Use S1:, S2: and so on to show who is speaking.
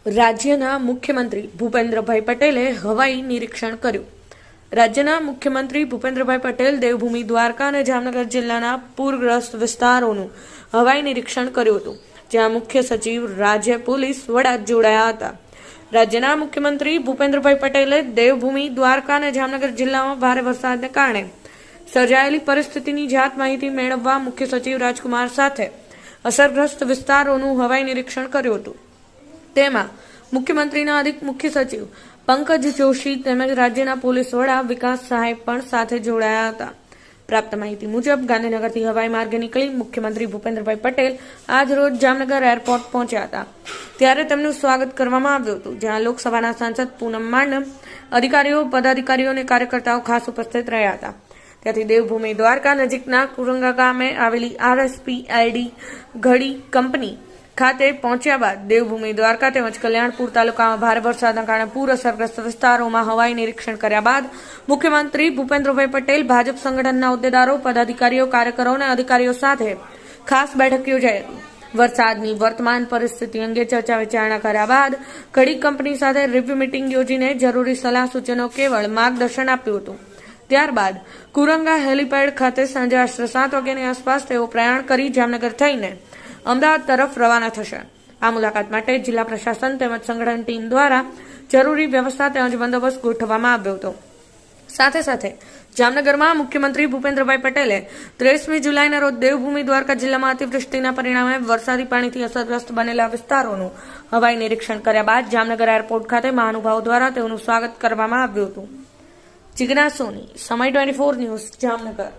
S1: રાજ્યના મુખ્યમંત્રી ભૂપેન્દ્રભાઈ પટેલે હવાઈ નિરીક્ષણ કર્યું. રાજ્યના મુખ્યમંત્રી ભૂપેન્દ્રભાઈ પટેલ દેવભૂમિ દ્વારકા અને જામનગર જિલ્લાના પૂરગ્રસ્ત વિસ્તારોનું હવાઈ નિરીક્ષણ કર્યું હતું, જ્યાં મુખ્ય સચિવ, રાજ્ય પોલીસ વડા જોડાયા હતા. રાજ્યના મુખ્યમંત્રી ભૂપેન્દ્રભાઈ પટેલે દેવભૂમિ દ્વારકા અને જામનગર જિલ્લામાં ભારે વરસાદને કારણે સર્જાયેલી પરિસ્થિતિની જાત માહિતી મેળવવા મુખ્ય સચિવ રાજકુમાર સાથે અસરગ્રસ્ત વિસ્તારોનું હવાઈ નિરીક્ષણ કર્યું હતું. તેમાં મુખ્યમંત્રીના અધિક મુખ્ય સચિવ પંકજ જોશી તેમજ રાજ્યના પોલીસ વડા વિકાસ સહાય પણ સાથે જોડાયા હતા. પ્રાપ્ત માહિતી મુજબ ગાંધીનગરથી હવાઈ માર્ગે નીકળી મુખ્યમંત્રી ભૂપેન્દ્રભાઈ પટેલ આજ રોજ જામનગર એરપોર્ટ પહોંચ્યા હતા. ત્યારે તેમનું સ્વાગત કરવામાં આવ્યું હતું, જ્યાં લોકસભાના સાંસદ પૂનમ માડમ, અધિકારીઓ, પદાધિકારીઓ અને કાર્યકર્તાઓ ખાસ ઉપસ્થિત રહ્યા હતા. ત્યાંથી દેવભૂમિ દ્વારકા નજીકના કુરંગા ગામે આવેલી RSPLD ઘડી કંપની ખાતે પહોંચ્યા બાદ દેવભૂમિ દ્વારકા તેમજ કલ્યાણપુર તાલુકામાં ભારે વરસાદના કારણે પૂર અસરગ્રસ્ત વિસ્તારોમાં હવાઈ નિરીક્ષણ કર્યા બાદ મુખ્યમંત્રી ભૂપેન્દ્રભાઈ પટેલ ભાજપ સંગઠનના હોદ્દેદારો, પદાધિકારીઓ, કાર્યકરો અને અધિકારીઓ સાથે ખાસ બેઠક યોજાઈ હતી. વરસાદની વર્તમાન પરિસ્થિતિ અંગે ચર્ચા વિચારણા કર્યા બાદ ઘડી કંપની સાથે રિવ્યુ મીટિંગ યોજીને જરૂરી સલાહ સૂચનો કેવળ માર્ગદર્શન આપ્યું હતું. ત્યારબાદ કુરંગા હેલીપેડ ખાતે સાંજે આશરે 7 વાગ્યાની આસપાસ તેઓ પ્રયાણ કરી જામનગર થઈને અમદાવાદ તરફ રવાના થશે. આ મુલાકાત માટે જિલ્લા પ્રશાસન તેમજ સંગઠન ટીમ દ્વારા જરૂરી વ્યવસ્થા તેમજ બંદોબસ્ત ગોઠવવામાં આવ્યો હતો. સાથે સાથે જામનગરમાં મુખ્યમંત્રી ભૂપેન્દ્રભાઈ પટેલે 23મી જુલાઈના રોજ દેવભૂમિ દ્વારકા જિલ્લામાં અતિવૃષ્ટિના પરિણામે વરસાદી પાણીથી અસરગ્રસ્ત બનેલા વિસ્તારોનું હવાઈ નિરીક્ષણ કર્યા બાદ જામનગર એરપોર્ટ ખાતે મહાનુભાવો દ્વારા તેઓનું સ્વાગત કરવામાં આવ્યું હતું. જિજ્ઞાસા સોની, સમય 24 ન્યૂઝ, જામનગર.